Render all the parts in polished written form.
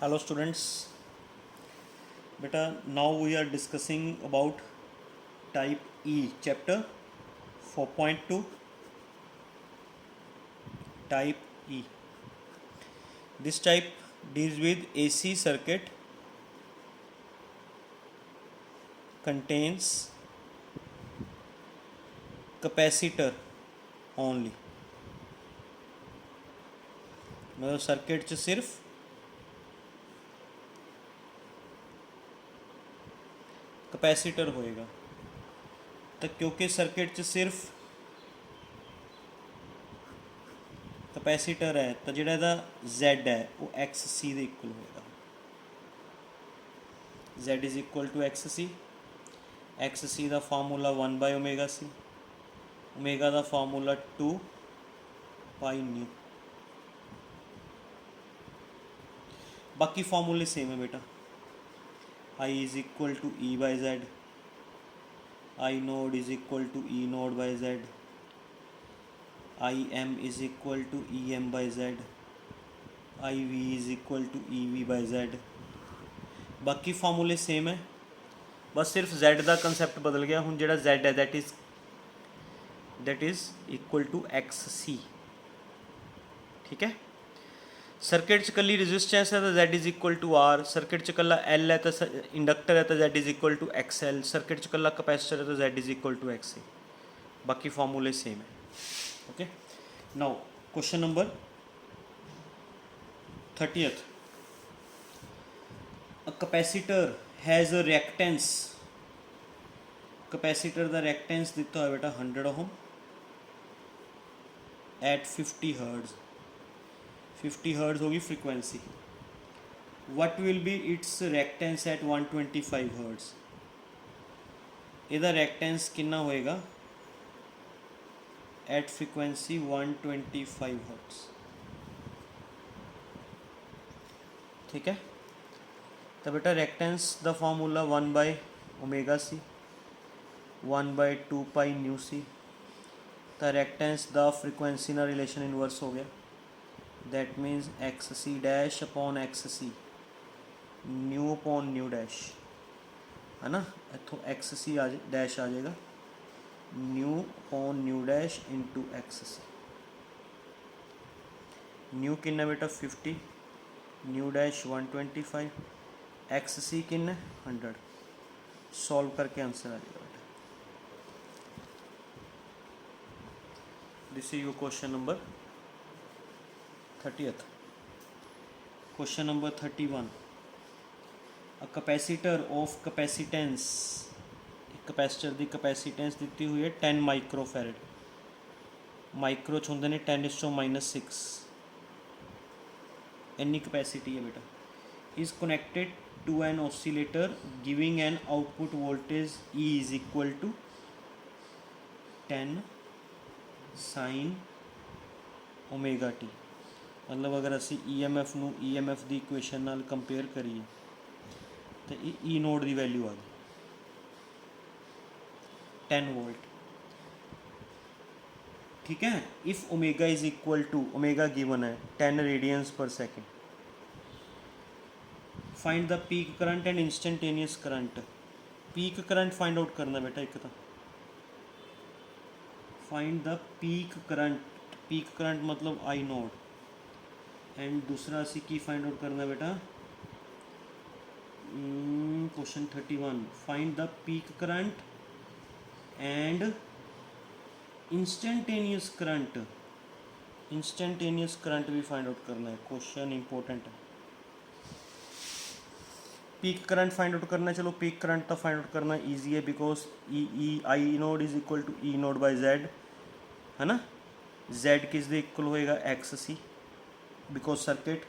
Hello students, beta now we are discussing about type E chapter 4.2 type E. This type deals with AC circuit, contains capacitor only. मतलब circuit च सिर्फ capacitor होएगा। तो क्योंकि circuit च सिर्फ capacitor है तो जिहड़ा इहदा Z है वो XC ਦੇ इक्वल होएगा। Z is equal to XC ਦਾ ਫਾਰਮੂਲਾ 1/ωc, ओमेगा ਦਾ ਫਾਰਮੂਲਾ 2πν। बाकी फॉर्मूले सेम है बेटा। I is equal to E by Z, I node is equal to E node by Z, I M is equal to E M by Z, I V is equal to E V by Z. बाकी फॉर्मूले same है, बस सिर्फ Z का concept बदल गया। हुण जिहड़ा जेड है that is equal to X C. ठीक है। सर्किट च कली रेजिस्टेंस है तो Z is equal to R, circuit च कला L है तो इंडक्टर है तो Z is equal to XL, circuit च कला कैपेसिटर है तो Z is equal to XC। बाकी फॉर्मूले सेम है। Okay, now question number 30th। A capacitor has a reactance, capacitor का रिएक्टेंस दिता है बेटा 100 ओम एट 50 हर्ट्ज। 50 हर्ट्ज होगी frequency. What will be its reactance at 125 hertz. इहदा रिएक्टेंस कितना होएगा एट फ्रीक्वेंसी 125 हर्ट्ज। ठीक है। तो बेटा reactance the formula 1/ωc, 1/2π/µc। तो रिएक्टेंस द फ्रीक्वेंसी ना रिलेशन इनवर्स हो गया। That means X C dash upon X C, nu upon nu dash, है ना। इतों एक्स सी डैश आ जाएगा, nu upon nu dash into X C. Nu किन्ना बेटा 50, न्यू डैश 125, एक्स सी किन्ना 100। सॉल्व करके आंसर आ जाएगा बेटा। This is your question number 30th। Question number 31। A capacitor of capacitance, capacitor की कैपेसिटेंस दी हुई है 10 माइक्रोफैरड। माइक्रो च होंदे ने 10⁻⁻⁶। इन्नी कैपेसिटी है बेटा। Is connected to an oscillator giving an output voltage E is equal to 10 sin ωt। मतलब अगर असी EMF नू EMF की इक्वेशन नाल कंपेयर करिए तो E नोड की वैल्यू आ गई 10 वोल्ट। ठीक है। If omega is equal to, omega given है 10 radians per second. Find the peak current and instantaneous current. Peak current find out करना बेटा। एक तो find the peak current, peak current मतलब आई नोड। एंड दूसरा असी की फाइंड आउट करना बेटा, question 31। Find the peak current and instantaneous current. Instantaneous current भी फाइंड आउट करना है, क्वेश्चन इंपॉर्टेंट है। पीक करंट फाइंड आउट करना है। चलो पीक करंट तो फाइंड आउट करना ईजी है because I node is equal to E node by Z, है ना। जेड किस दे इक्वल होएगा X C, because circuit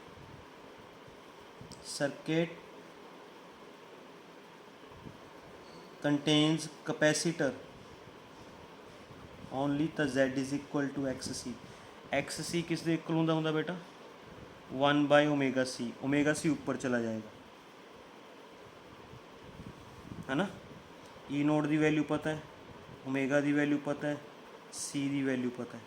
contains capacitor only, तो Z is equal to X C. X सी किस दे इक्वल होंदा बेटा 1/ωc। ओमेगा सी ऊपर चला जाएगा, है ना। ई नोड की वैल्यू पता है, ओमेगा की वैल्यू पता है, सी की वैल्यू पता है।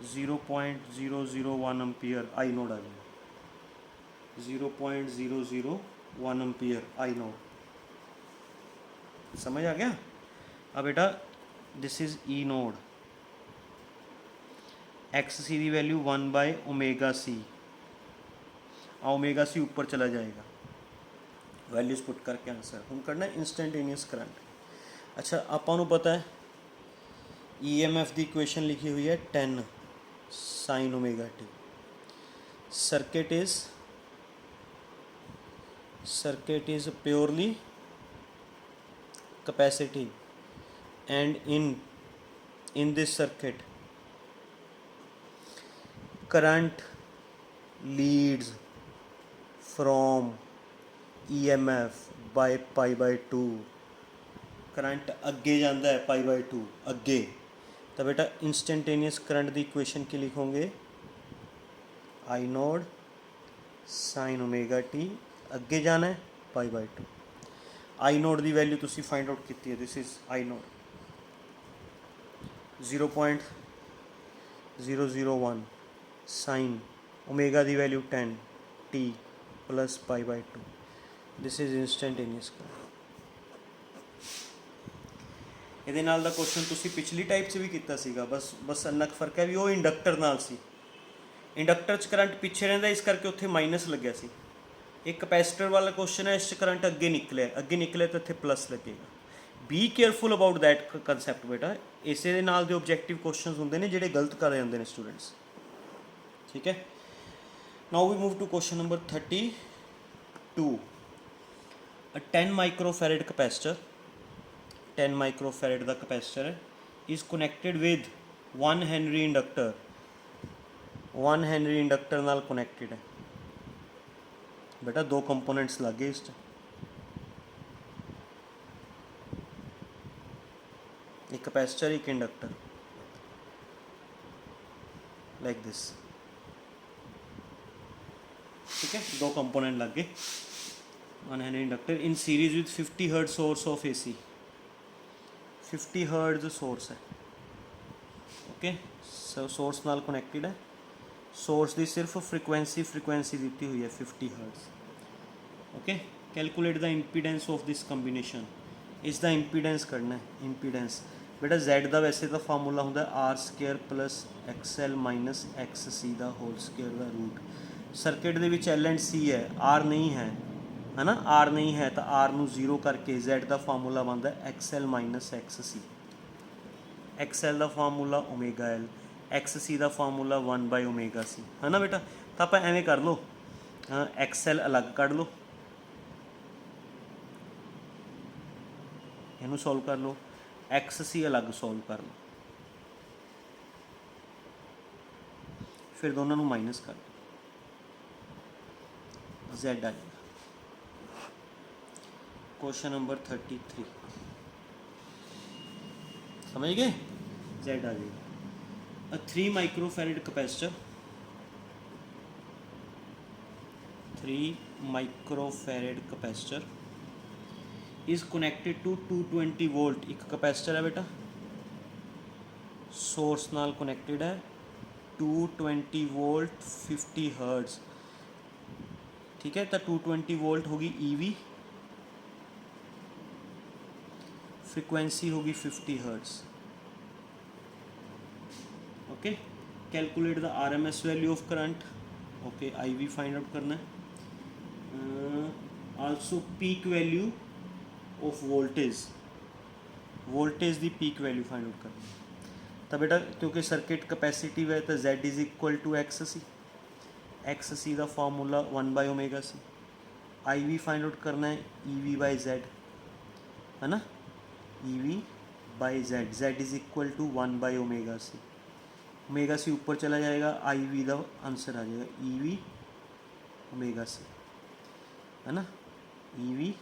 0.001 एम्पीयर आई नोड आ जाएगा। 0.001 एम्पियर आई नोड। समझ आ गया? अब बेटा this is E naught, X C की वैल्यू 1/ω/c, ओमेगा सी ऊपर चला जाएगा, वैल्यूज पुट करके आंसर हम करना है इंस्टेंटेनियस करंट। अच्छा ਆਪਾਂ ਨੂੰ पता है EMF की इक्वेशन लिखी हुई है 10 sin ω/t। Circuit is purely capacitive and in this circuit current leads from EMF by π/2। Current अगे जाता है π/2 अगे, तो बेटा इंस्टेंटेनियस करंट की इक्वेशन की लिखोगे आई नोड sin ω/t, अगे जाना है π/2। आई नोड की वैल्यू तुसी फाइंड आउट की है, this is I naught 0.001 sin omega की value 10 t plus π/2, this is instantaneous current. ਇਹਦੇ ਨਾਲ ਦਾ क्वेश्चन तुसी पिछली टाइप से भी किया सीगा, बस इन्ना फर्क है भी वो इंडक्टर नाल सी, इंडक्टर च करंट पिछे रहिंदा इस करके उत्थे माइनस लग्या सी। एक कैपेसिटर वाला क्वेश्चन है, इस करंट अगे निकले तो इत्थे प्लस लगेगा। Be careful about that concept बेटा, इसे दे नाल दे ऑब्जैक्टिव क्वेश्चन होंदे ने जिहड़े गलत कर जाते हैं स्टूडेंट्स, ठीक है। Now we move to question number 32। A 10 microfarad capacitor, 10 microfarad का कैपेसिटर है, is connected with 1 henry inductor, 1 henry inductor नाल कनैक्टेड है। बेटा दो कंपोनेंट्स लग गए इस एक कैपेसिटर एक इंडक्टर, लाइक दिस, ठीक है। दो कंपोनेंट लग गए, 1 henry inductor in series with 50 hertz source of AC, 50 hertz source है, ओके। सोर्स नाल कनैक्टेड है, सोर्स की सिर्फ फ्रीक्वेंसी दी हुई है 50 hertz, okay. Calculate the impedance of this combination, इसका इंपीडेंस करना है। इंपीडेंस बेटा Z का वैसे तो फार्मूला होंगे R² plus XL minus XC का होल स्केयर का रूट। सर्किट के L एंड C है, R नहीं है ना, R नहीं है तो R नू 0 करके Z का फार्मूला बनता है XL माइनस XC। XL का फार्मूला ω/L, XC का फार्मूला 1/ω/c, है ना बेटा। तो आप एवें कर लो, XL अलग कढ़ लो, इनू सॉल्व कर लो, XC अलग सॉल्व कर लो, फिर दोनों माइनस कर लो, Z आ जाएगा। क्वेश्चन नंबर 33 समझ गए, Z आ जाएगा। A 3 microfarad capacitor, 3 microfarad capacitor is connected to 220 volt. एक कैपेसिटर है बेटा, सोर्स नाल कनैक्टेड है, 220 वोल्ट 50 हर्ट्ज, ठीक है। तो 220 वोल्ट होगी EV, फ्रीक्वेंसी होगी 50 hertz, okay. Calculate the RMS value of current, okay. IV find out करना है, also peak value of voltage की पीक वैल्यू फाइंड आउट करनी है। तो बेटा क्योंकि सर्किट कैपेसिटिव है तो Z is equal to XC का formula 1/ω/c। IV find out करना है EV/Z, है ना, EV/Z, Z is equal to 1/ω/c, ω/c ऊपर चला जाएगा, IV का आंसर आ जाएगा EV/ω/c, है ना। EV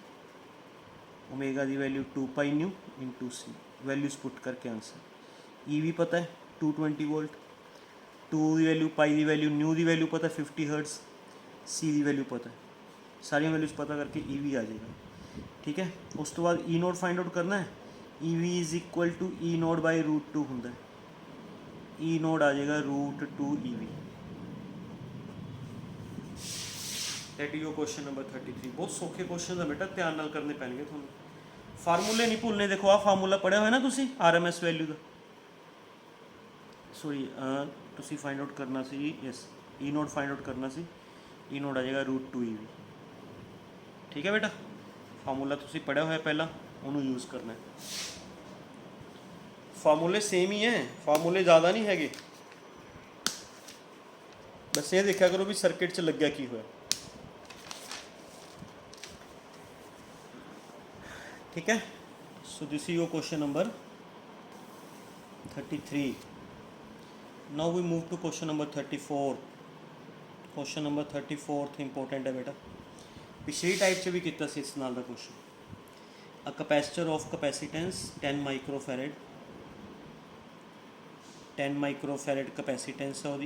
ओमेगा की value 2πν into C, values put करके आंसर। EV पता है 220 वोल्ट, 2 की वैल्यू, पाई की वैल्यू, न्यू की वैल्यू पता है 50 हर्ट्ज, C की वैल्यू पता है, सारी वैल्यूज पता करके EV आ जाएगा, ठीक है। उस तो बाद E नोड फाइंड आउट करना है, EV is equal to E नोड/√2 होंगे, E नोड आ जाएगा √2 EV, that your question number 33। बहुत सौखे क्वेश्चन है बेटा, ध्यान नाल करने पैणगे तुहानूं। फार्मूले नहीं भुलने। देखो आ फार्मूला पढ़िया होया ना तुसी RMS वैल्यू का, सॉरी तुसी फाइंड आउट करना सी, यस ई नोट फाइंड आउट करना सी। ई नोट आ जाएगा √2EV। ठीक है बेटा, फार्मूला तुसी पढ़िया होया पहला, उन्होंने यूज़ करना है। फार्मूले सेम ही हैं, फार्मूले ज़्यादा नहीं हैगे, बस ये देखा करो भी सर्किट च लग्या की होया। ठीक है, so this is your question number 33। Now we move to question number 34। Question number 34 important है बेटा, पिछली टाइप च भी किया सी इस नाल दा क्वेश्चन। A capacitor of capacitance 10 microfarad, 10 microfarad capacitance है वो,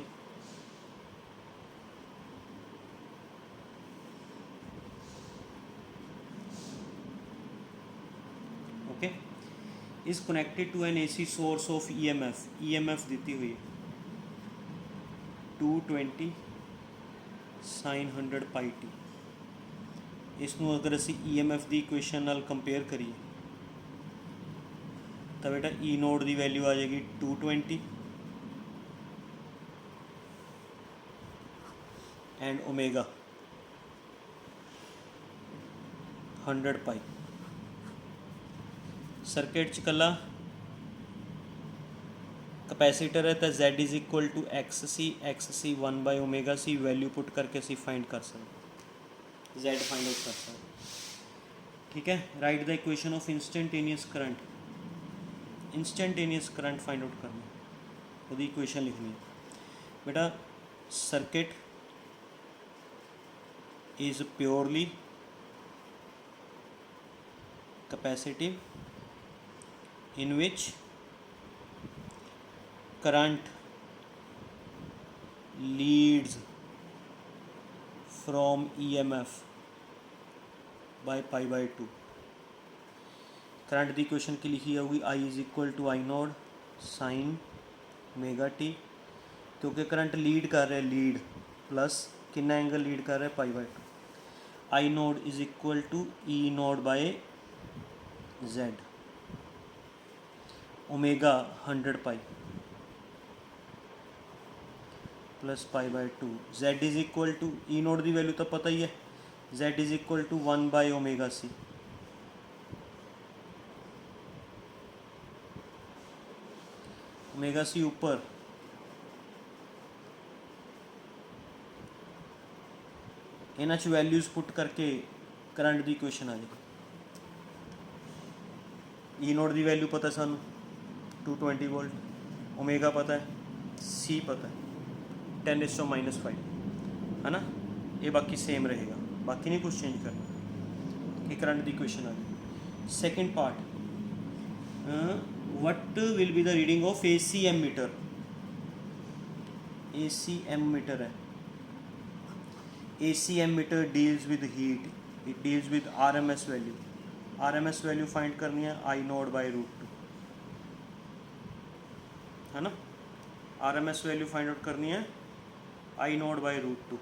okay, is connected to an AC source of EMF दी हुई है 220 sin 100 पाई टी। इसनों अगर असी EMF की इक्वेशन नाल कंपेयर करिए तो बेटा ई नोड की वैल्यू आ जाएगी 220 एंड ओमेगा 100 पाई। सर्किट च कला कैपेसिटर है तो Z is equal to XC 1/ω/C value put करके असी फाइंड कर सकते, Z फाइंड आउट कर सकते। ठीक है, write the equation of instantaneous current. Instantaneous current find out करना, वो इक्वेशन लिखनी है बेटा। Circuit is purely capacitive in which current leads from EMF by pi/2। Current की इक्वेशन की लिखी होगी I is equal to I node sine omega t, क्योंकि करंट लीड कर रहा है, लीड प्लस कितना एंगल लीड कर रहा है pi/2। I node is equal to E node bye Z, omega 100 pi plus pi/2। Z is equal to E node की value तो पता ही है, Z is equal to 1/ω/C। Omega C ऊपर, इन्हां च वैल्यूज़ पुट करके करंट की इक्वेशन आ जाएगी। ई नोड की वैल्यू पता है सानू 220 वोल्ट, ओमेगा पता है, C पता है 10⁻⁵, है ना। ये बाकी सेम रहेगा, बाकी नहीं कुछ चेंज करना। ये करंट की इक्वेशन आ गई। Second part, what will be the reading of AC ammeter. AC ammeter है, AC ammeter deals with heat, it deals with RMS value. RMS value find करनी है I नोड बाई √2, है ना। RMS वैल्यू फाइंड आउट करनी है I node by √2।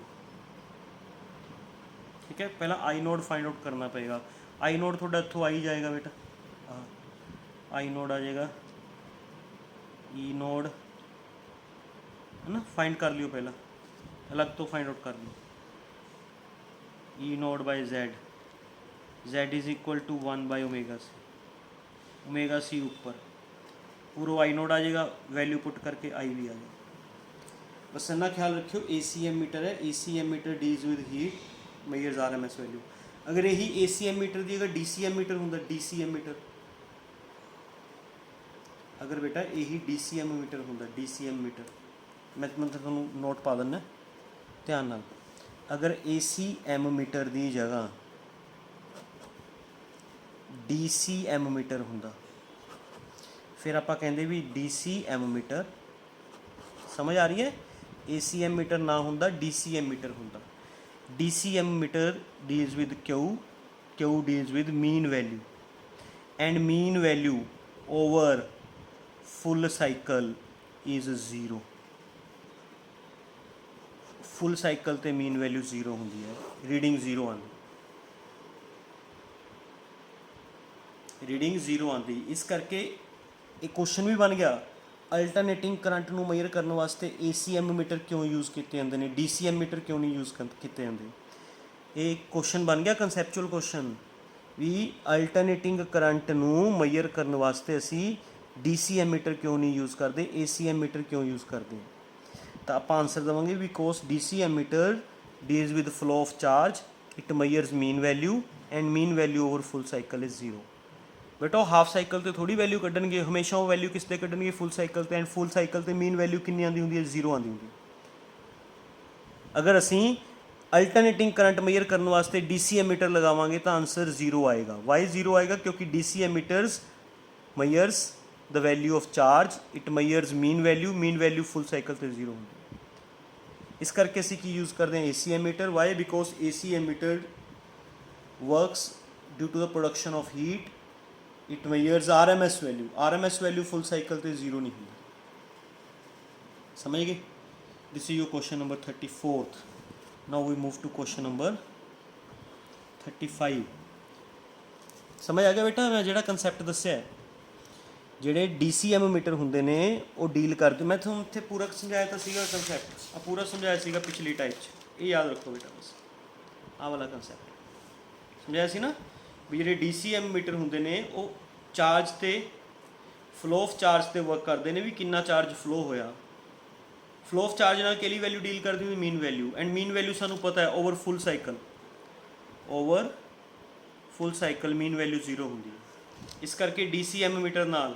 ठीक है, पहला I नोड फाइंड आउट करना पड़ेगा। I नोड थोड़ा इतों आ ही जाएगा बेटा, हाँ I नोड आ जाएगा E नोड, है ना। फाइंड कर लियो पहला, अलग तो फाइंड आउट कर लियो। E node by Z is equal to 1/ω/C, ω/C ऊपर, पूरा आई नोड आ जाएगा, वैल्यू पुट करके आई भी आ जाएगा। बस इतना ख्याल रखियो, AC एमीटर है, AC ammeter deals with heat, measures RMS value. अगर यही AC एमीटर की अगर DC एमीटर होंगे, DC एमीटर, अगर बेटा यही DC एमीटर होंगे, DC एमीटर, मैं तुहानू नोट पा दिना ध्यान नाल। अगर AC एमीटर की जगह DC एमीटर होंदा, फिर आप कहते भी DC एमीटर, समझ आ रही है। AC एमीटर ना होंदा, DC एमीटर होंदा। DC ammeter deals with Q deals with mean value, and mean value over full cycle is 0। Full cycle ते मीन वैल्यू 0 होंदी है, रीडिंग 0 आती, रीडिंग 0 आती। इस करके एक क्वेश्चन भी बन गया, अल्टरनेटिंग करंट ਨੂੰ ਮੇਜ਼ਰ ਕਰਨ ਵਾਸਤੇ ACM ਮੀਟਰ ਕਿਉਂ ਯੂਜ਼ ਕੀਤੇ ਜਾਂਦੇ ਨੇ, DCM ਮੀਟਰ ਕਿਉਂ ਨਹੀਂ ਯੂਜ਼ ਕੀਤੇ ਜਾਂਦੇ। ਇਹ ਕੁਐਸਚਨ ਬਣ ਗਿਆ ਕਨਸੈਪਚੁਅਲ ਕੁਐਸਚਨ ਵੀ ਅਲਟਰਨੇਟਿੰਗ ਕਰੰਟ ਨੂੰ ਮੇਜ਼ਰ ਕਰਨ ਵਾਸਤੇ ਅਸੀਂ DCM ਮੀਟਰ ਕਿਉਂ ਨਹੀਂ ਯੂਜ਼ ਕਰਦੇ, ACM ਮੀਟਰ ਕਿਉਂ ਯੂਜ਼ ਕਰਦੇ। ਤਾਂ ਆਪਾਂ ਆਨਸਰ ਦੇਵਾਂਗੇ because DCM meter deals with flow of charge, it measures mean value and mean value over full cycle is 0। बेटा हाफ साइकिल तो थोड़ी वैल्यू कढ़नगे, हमेशा वो वैल्यू किस कढ़नगे, फुल साइकिल तो। एंड फुल साइकिल तो मीन वैल्यू कितनी आती होंगी है, 0 आती होंगी। अगर असी अल्टरनेटिंग करंट मेजर करने वास्ते DCM मीटर लगावांगे तो आंसर 0 आएगा। वाई 0 आएगा, क्योंकि DCM meters measures the value of charge, it measures mean value full cycle तो 0 होंगी। इस करके असी की यूज़ करते हैं ACM meter. Why because ACM meter works due to the production of heat, it measures RMS value full cycle तो 0 नहीं होगी। समझ गए। This is your question number 34। Now we move to question number 35। समझ आ गया बेटा, मैं जो कंसैप्ट दस्या ਜਿਹੜੇ DCM मीटर होंगे ने वो डील करते, मैं ਤੁਹਾਨੂੰ ਇੱਥੇ पूरा समझाया तो सीगा कंसैप्ट, पूरा समझाया सीगा पिछली टाइप च। ये याद रखो बेटा, बस आह वाला कंसैप्ट समझाया सी ना भी ਜਿਹੜੇ DCM ਮੀਟਰ ਹੁੰਦੇ ਨੇ ਉਹ ਚਾਰਜ ਤੇ ਫਲੋ ਆਫ ਚਾਰਜ ਤੇ ਵਰਕ ਕਰਦੇ ਨੇ ਵੀ ਕਿੰਨਾ ਚਾਰਜ ਫਲੋ ਹੋਇਆ। ਫਲੋ ਆਫ ਚਾਰਜ ਨਾਲ ਕਿਹੜੀ ਵੈਲਿਊ ਡੀਲ ਕਰਦੀ ਹੁੰਦੀ, ਮੀਨ ਵੈਲਿਊ। ਐਂਡ ਮੀਨ ਵੈਲਿਊ ਸਾਨੂੰ ਪਤਾ ਹੈ ਓਵਰ ਫੁੱਲ ਸਾਈਕਲ ਮੀਨ ਵੈਲਿਊ 0 ਹੁੰਦੀ ਹੈ। ਇਸ ਕਰਕੇ DCM ਮੀਟਰ ਨਾਲ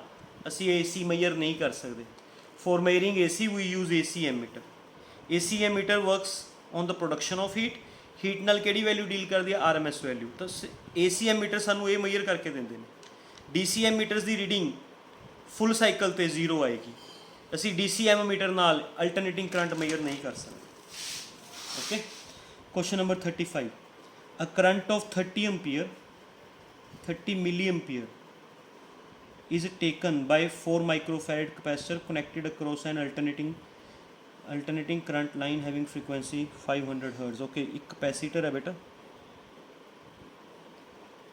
ਅਸੀਂ AC ਮੇਜਰ ਨਹੀਂ ਕਰ ਸਕਦੇ। For measuring AC we use ACM meter. ACM meter works on the production of heat ਨਾਲ ਕਿਹੜੀ ਵੈਲਿਊ ਡੀਲ ਕਰਦੀ ਹੈ, RMS ਵੈਲਿਊ। ਤਾਂ ACM ਮੀਟਰ ਸਾਨੂੰ ਇਹ ਮੇਜਰ ਕਰਕੇ ਦਿੰਦੇ ਨੇ। DCM ਮੀਟਰਸ ਦੀ ਰੀਡਿੰਗ ਫੁੱਲ ਸਾਈਕਲ ਤੇ 0 ਆਏਗੀ। ਅਸੀਂ DCM ਮੀਟਰ ਨਾਲ ਅਲਟਰਨੇਟਿੰਗ ਕਰੰਟ ਮੇਜਰ ਨਹੀਂ ਕਰ ਸਕਦੇ। Okay, question number 35। A current of 30 milliampere is taken by 4 microfarad capacitor connected across an alternating current line having frequency 500 Hz। Okay, एक capacitor है बेटा,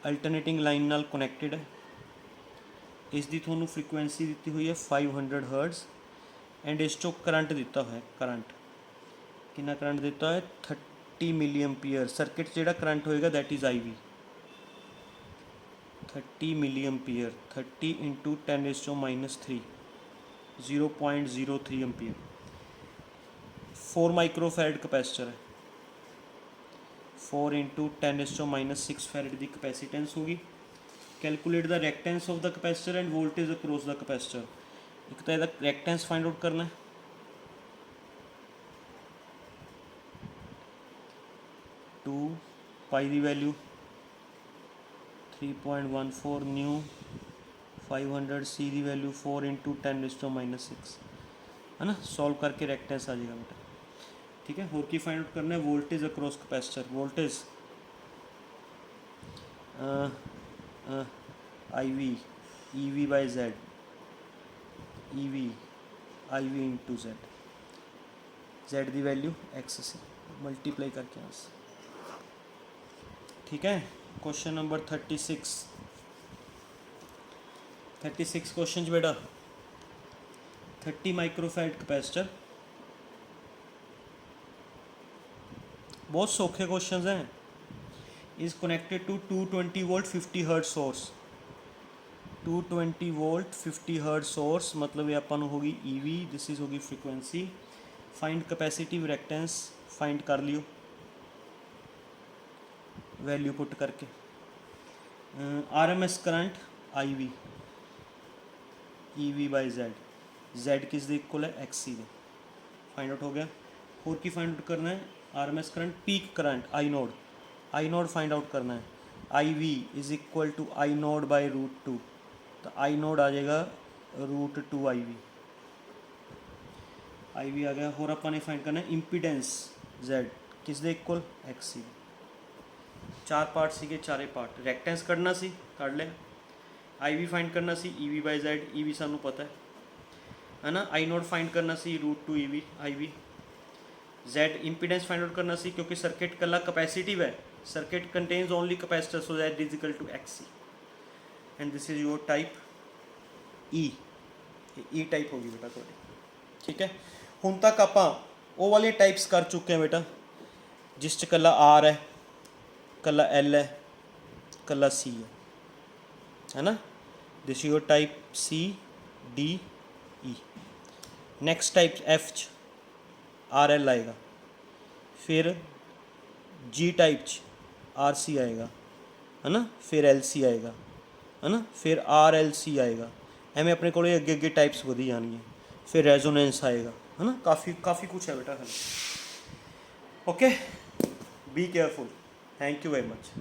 अल्टरनेटिंग लाइन नाल कनेक्टेड है, इसकी थोनों फ्रीकुएंसी दी हुई है 500 Hz एंड इस चो करंट दिता है, करंट कितना करंट दिता है 30 मिलीएम्पीयर। सर्किट जो करंट होएगा that is IV 30 milliampere, 30 into 10⁻³ 0.03 ampere. 4 microfarad capacitor है, 4 इंटू 10⁻6 फैरड की कैपेसिटेंस होगी। Calculate the reactance of the capacitor end voltage across the capacitor. एक तो इसका रिएक्टेंस फाइंड आउट करना है, टू पाई की वैल्यू 3.14 न्यू, 500 C की वैल्यू 4 इंटू 10⁻6 है ना। सॉल्व करके रिएक्टेंस आ जाएगा बेटा, ठीक है। और की फाइंड आउट करना है voltage across capacitor. Voltage IV EV by Z, EV IV into Z, Z की वैल्यू XC मल्टीप्लाई करके आंसर, ठीक है। क्वेश्चन नंबर 36 क्वेश्चन बेटा 30 माइक्रोफैरड कैपेसिटर, बहुत सौखे क्वेश्चन हैं। Is connected to 220 volt 50 hertz source. 220 volt 50 hertz source मतलब ये अपन होगी EV, दिस इज होगी frequency. Find capacitive reactance find कर लियो वैल्यू पुट करके। RMS current IV EV by Z, Z किस दे इक्वल है XC दे, फाइंड आउट हो गया। और की फाइंड आउट करना है RMS current, peak current I node find out करना है। IV is equal to I node by √2, तो I नोड आ जाएगा √2 IV आ गया। और अपन ने फाइंड करना है इम्पीडेंस Z किस दे इक्वल XC। 4 पार्ट सीगे, चारे पार्ट। रिएक्टेंस करना सी कर लिया, IV फाइंड करना सी EV बाय Z, EV सानू पता है ना। I नोड फाइंड करना सी √2 EV IV, Z impedance find out करना सी क्योंकि सर्किट कला कैपेसिटिव है, circuit contains only capacitor, so Z is equal to XC and this is your type ई टाइप होगी बेटा थोड़ी, ठीक है। हुण तक आपां ਉਹ वाली टाइप्स कर चुके हैं बेटा जिस च कला R है, कला L है, कला C है ना। This your type C D E। Next type F च R L आएगा, फिर G टाइप च R C आएगा है ना, फिर L C आएगा है ना, फिर R L C आएगा। एवें अपने को अगे अगे टाइप्स वधी जाएंगी, फिर रेजोनेंस आएगा है ना, काफ़ी कुछ है बेटा। Okay, be careful, thank you very much.